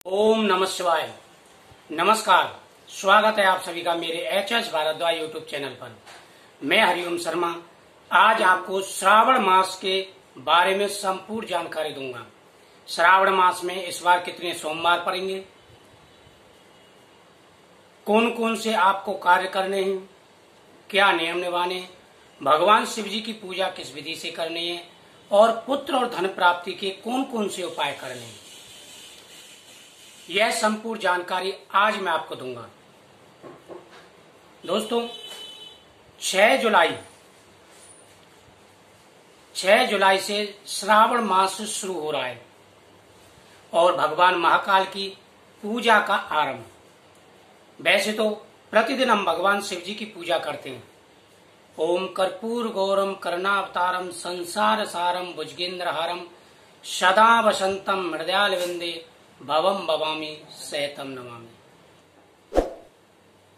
ओम नमः शिवाय। नमस्कार, स्वागत है आप सभी का मेरे एच भारद्वाज यूट्यूब चैनल पर। मैं हरिओम शर्मा आज आपको श्रावण मास के बारे में संपूर्ण जानकारी दूंगा। श्रावण मास में इस बार कितने सोमवार पड़ेंगे, कौन कौन से आपको कार्य करने हैं, क्या नियम निभाने, भगवान शिव जी की पूजा किस विधि से करनी है और पुत्र और धन प्राप्ति के कौन कौन से उपाय करने हैं, यह संपूर्ण जानकारी आज मैं आपको दूंगा। दोस्तों, 6 जुलाई से श्रावण मास शुरू हो रहा है और भगवान महाकाल की पूजा का आरंभ। वैसे तो प्रतिदिन हम भगवान शिव जी की पूजा करते हैं। ओम कर्पूर गौरम करुणावतारम संसार सारम भुजगेंद्रहारम सदा वसंतम हृदयाल विंदे भवम भवामी सहतम नमामि।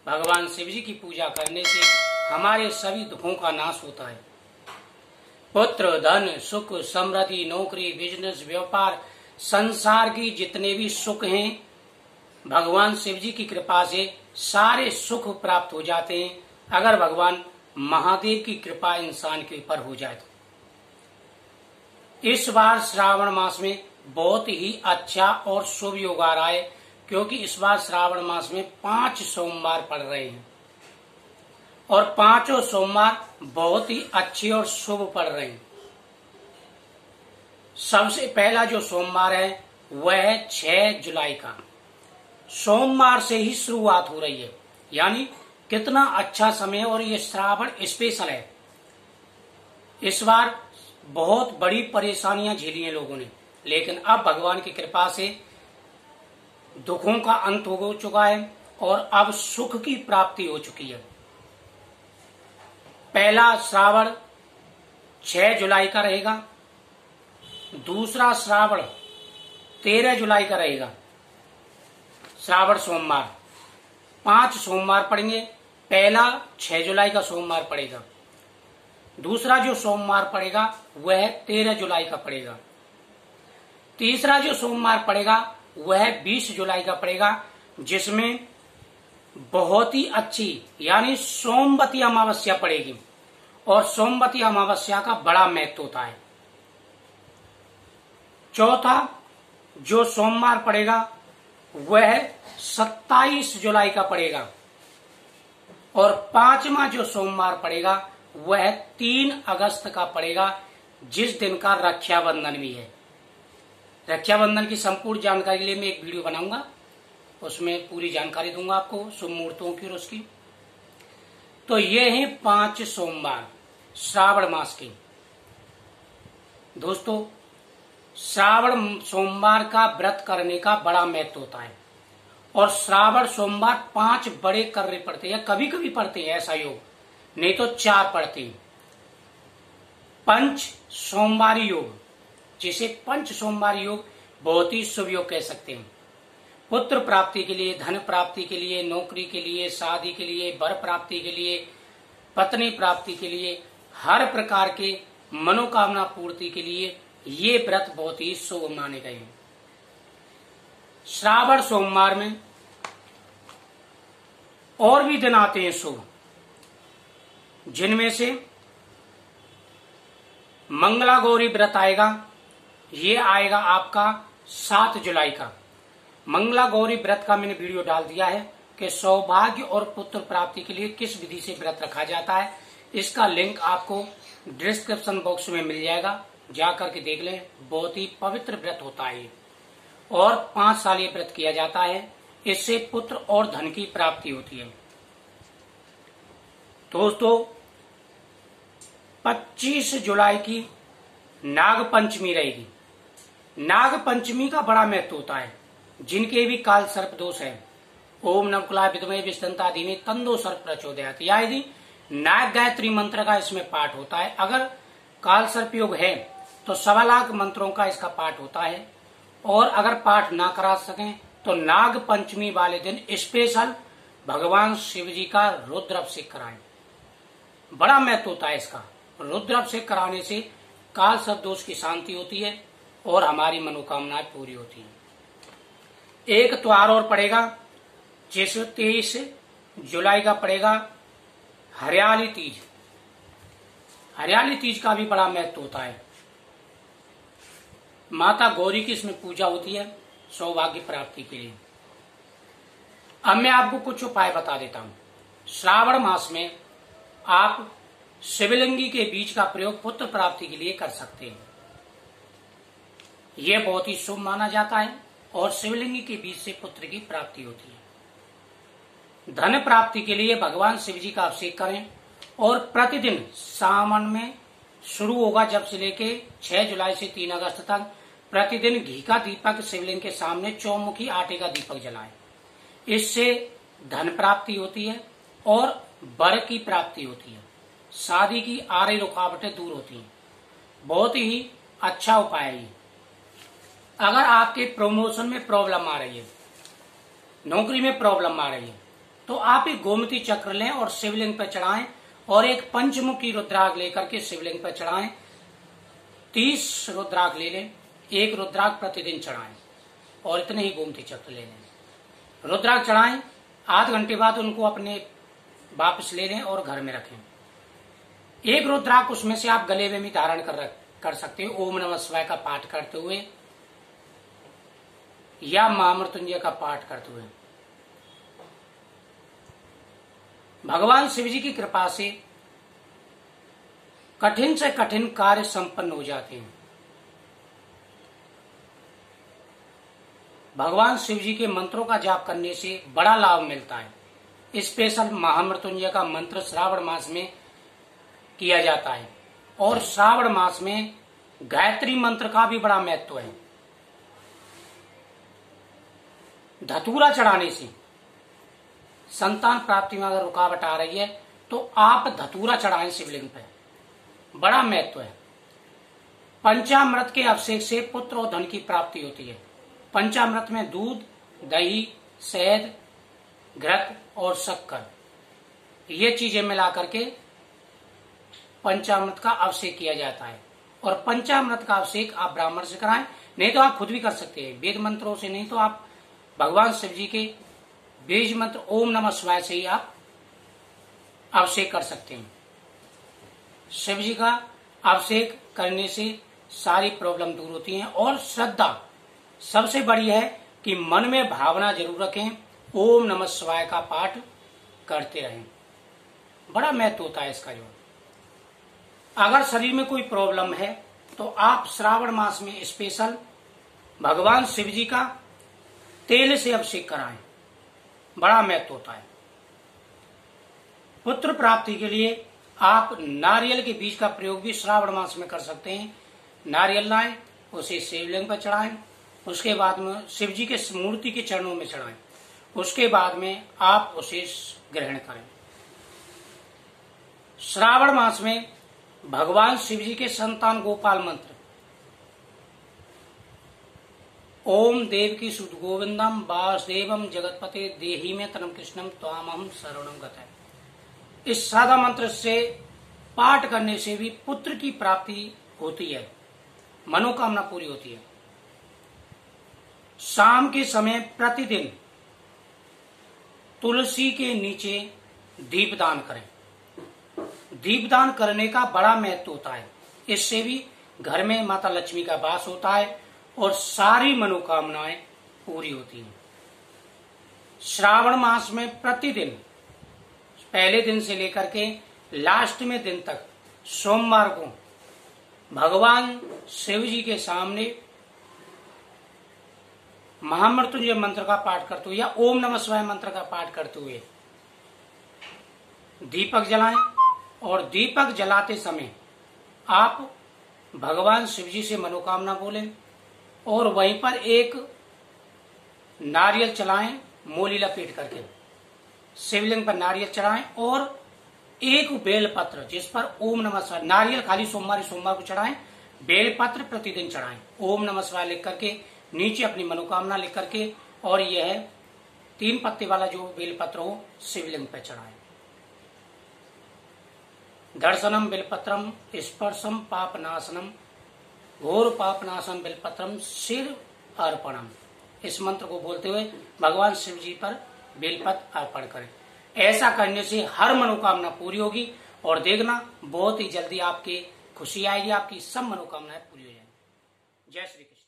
भगवान शिव जी की पूजा करने से हमारे सभी दुखों का नाश होता है। पुत्र, धन, सुख, समृद्धि, नौकरी, बिजनेस, व्यापार, संसार की जितने भी सुख हैं, भगवान शिव जी की कृपा से सारे सुख प्राप्त हो जाते हैं अगर भगवान महादेव की कृपा इंसान के ऊपर हो जाए तो। इस बार श्रावण मास में बहुत ही अच्छा और शुभ योग आ रहा है, क्योंकि इस बार श्रावण मास में 5 सोमवार पड़ रहे हैं और 5 सोमवार बहुत ही अच्छे और शुभ पड़ रहे हैं। सबसे पहला जो सोमवार है वह है 6 जुलाई का। सोमवार से ही शुरुआत हो रही है, यानी कितना अच्छा समय। और ये श्रावण स्पेशल है। इस बार बहुत बड़ी परेशानियां झेली हैं लोगों ने, लेकिन अब भगवान की कृपा से दुखों का अंत हो चुका है और अब सुख की प्राप्ति हो चुकी है। पहला श्रावण 6 जुलाई का रहेगा, दूसरा श्रावण 13 जुलाई का रहेगा। श्रावण सोमवार 5 सोमवार पड़ेंगे। पहला 6 जुलाई का सोमवार पड़ेगा, दूसरा जो सोमवार पड़ेगा वह 13 जुलाई का पड़ेगा, तीसरा जो सोमवार पड़ेगा वह 20 जुलाई का पड़ेगा, जिसमें बहुत ही अच्छी यानी सोमवती अमावस्या पड़ेगी और सोमवती अमावस्या का बड़ा महत्व होता है। चौथा जो सोमवार पड़ेगा वह 27 जुलाई का पड़ेगा और 5वां जो सोमवार पड़ेगा वह 3 अगस्त का पड़ेगा, जिस दिन का रक्षाबंधन भी है। रक्षाबंधन की संपूर्ण जानकारी के लिए मैं एक वीडियो बनाऊंगा, उसमें पूरी जानकारी दूंगा आपको शुभ मुहूर्तों की और उसकी। तो ये हैं 5 सोमवार श्रावण मास के। दोस्तों, श्रावण सोमवार का व्रत करने का बड़ा महत्व होता है और श्रावण सोमवार 5 बड़े करने पड़ते हैं, कभी कभी पड़ते हैं ऐसा योग, नहीं तो 4 पड़ते हैं। पंच सोमवारी योग, जिसे पंच सोमवार योग बहुत ही शुभ योग कह सकते हैं। पुत्र प्राप्ति के लिए, धन प्राप्ति के लिए, नौकरी के लिए, शादी के लिए, वर प्राप्ति के लिए, पत्नी प्राप्ति के लिए, हर प्रकार के मनोकामना पूर्ति के लिए ये व्रत बहुत ही शुभ माने गए हैं। श्रावण सोमवार में और भी दिन आते हैं शुभ, जिनमें से मंगला गौरी व्रत आएगा। ये आएगा आपका 7 जुलाई का। मंगला गौरी व्रत का मैंने वीडियो डाल दिया है कि सौभाग्य और पुत्र प्राप्ति के लिए किस विधि से व्रत रखा जाता है। इसका लिंक आपको डिस्क्रिप्शन बॉक्स में मिल जाएगा, जाकर के देख लें। बहुत ही पवित्र व्रत होता है और 5 साल ये व्रत किया जाता है। इससे पुत्र और धन की प्राप्ति होती है। दोस्तों, 25 जुलाई की नाग पंचमी रहेगी। नाग पंचमी का बड़ा महत्व होता है। जिनके भी काल सर्प दोष है, ओम नवकुलाय विद्महे विष्णुवंताय धीमहि तन्नो सर्प प्रचोदयात्, यदि नाग गायत्री मंत्र का इसमें पाठ होता है। अगर काल सर्प योग है तो 1.25 लाख मंत्रों का इसका पाठ होता है। और अगर पाठ ना करा सकें तो नाग पंचमी वाले दिन स्पेशल भगवान शिव जी का रुद्राभिषेक कराएं। बड़ा महत्व होता है इसका। रुद्राभिषेक कराने से काल सर्प दोष की शांति होती है और हमारी मनोकामनाएं पूरी होती हैं। एक त्योहार और पड़ेगा, जिस 23 जुलाई का पड़ेगा हरियाली तीज। हरियाली तीज का भी बड़ा महत्व होता है। माता गौरी की इसमें पूजा होती है सौभाग्य प्राप्ति के लिए। अब मैं आपको कुछ उपाय बता देता हूं। श्रावण मास में आप शिवलिंगी के बीज का प्रयोग पुत्र प्राप्ति के लिए कर सकते हैं। यह बहुत ही शुभ माना जाता है और शिवलिंगी के बीज से पुत्र की प्राप्ति होती है। धन प्राप्ति के लिए भगवान शिव जी का अभिषेक करें और प्रतिदिन सावन में शुरू होगा जब से लेके 6 जुलाई से 3 अगस्त तक प्रतिदिन घी का दीपक शिवलिंग के सामने चौमुखी आटे का दीपक जलाएं। इससे धन प्राप्ति होती है और वर की प्राप्ति होती है। शादी की आ रही रुकावटें दूर होती हैं। बहुत ही अच्छा उपाय है ये। अगर आपके प्रमोशन में प्रॉब्लम आ रही है, नौकरी में प्रॉब्लम आ रही है, तो आप एक गोमती चक्र लें और शिवलिंग पर चढ़ाएं और एक पंचमुखी रुद्राक्ष लेकर के शिवलिंग पर चढ़ाएं। 30 रुद्राक्ष ले लें, एक रुद्राक्ष प्रतिदिन चढ़ाएं और इतने ही गोमती चक्र ले लें। रुद्राक्ष चढ़ाएं, आध घंटे बाद उनको अपने वापस ले लें और घर में रखें। एक रुद्राक्ष उसमें से आप गले में भी धारण कर सकते हैं, ओम नमः शिवाय का पाठ करते हुए या महामृत्युंजय का पाठ करते हुए। भगवान शिव जी की कृपा से कठिन से कठिन कार्य संपन्न हो जाते हैं। भगवान शिव जी के मंत्रों का जाप करने से बड़ा लाभ मिलता है। स्पेशल महामृत्युंजय का मंत्र श्रावण मास में किया जाता है और श्रावण मास में गायत्री मंत्र का भी बड़ा महत्व है। धतूरा चढ़ाने से संतान प्राप्ति में अगर रुकावट आ रही है तो आप धतूरा चढ़ाएं शिवलिंग पर, बड़ा महत्व है। पंचामृत के अभिषेक से पुत्र और धन की प्राप्ति होती है। पंचामृत में दूध, दही, शहद, घृत और शक्कर ये चीजें मिला करके पंचामृत का अभिषेक किया जाता है और पंचामृत का अभिषेक आप ब्राह्मण से कराएं, नहीं तो आप खुद भी कर सकते हैं वेद मंत्रों से, नहीं तो आप भगवान शिव जी के बीज मंत्र ओम नमः शिवाय से ही आप अभिषेक कर सकते हैं। शिव जी का अभिषेक करने से सारी प्रॉब्लम दूर होती है और श्रद्धा सबसे बड़ी है कि मन में भावना जरूर रखें, ओम नमः शिवाय का पाठ करते रहें। बड़ा महत्व होता है इसका। जो अगर शरीर में कोई प्रॉब्लम है तो आप श्रावण मास में स्पेशल भगवान शिव जी का तेल से अभिषेक कराएं, बड़ा महत्व होता है। पुत्र प्राप्ति के लिए आप नारियल के बीज का प्रयोग भी श्रावण मास में कर सकते हैं। नारियल लाएं, उसे शिवलिंग पर चढ़ाएं, उसके बाद में शिव जी के मूर्ति के चरणों में चढ़ाएं, उसके बाद में आप उसे ग्रहण करें। श्रावण मास में भगवान शिव जी के संतान गोपाल मंत्र ओम देवकी सुत गोविंदम वासुदेवम जगतपते देहि में तनम कृष्णम त्वामहं शरणं गतः। इस सादा मंत्र से पाठ करने से भी पुत्र की प्राप्ति होती है, मनोकामना पूरी होती है। शाम के समय प्रतिदिन तुलसी के नीचे दीपदान करें। दीपदान करने का बड़ा महत्व होता है। इससे भी घर में माता लक्ष्मी का वास होता है और सारी मनोकामनाएं पूरी होती हैं। श्रावण मास में प्रतिदिन पहले दिन से लेकर के लास्ट में दिन तक सोमवार को भगवान शिव जी के सामने महामृत्युंजय मंत्र का पाठ करते हुए या ओम नमः शिवाय मंत्र का पाठ करते हुए दीपक जलाएं और दीपक जलाते समय आप भगवान शिव जी से मनोकामना बोलें और वहीं पर एक नारियल चलाएं, मोली लपेट करके शिवलिंग पर नारियल चढ़ाएं और एक बेलपत्र जिस पर ओम नमः शिवाय, नारियल खाली सोमवार को चढ़ाएं, बेलपत्र प्रतिदिन चढ़ाएं, ओम नमः शिवाय लिख करके नीचे अपनी मनोकामना लिख करके, और यह 3 पत्ते वाला जो बेलपत्र हो शिवलिंग पर चढ़ाएं। दर्शनम बेलपत्रम स्पर्शम पापनाशनम घोर पापनाशम बेलपत्रम सिर अर्पणम। इस मंत्र को बोलते हुए भगवान शिव जी पर बेलपत्र अर्पण करें। ऐसा करने से हर मनोकामना पूरी होगी और देखना बहुत ही जल्दी आपकी खुशी आएगी, आपकी सब मनोकामनाएं पूरी हो जाएंगी। जय श्री कृष्ण।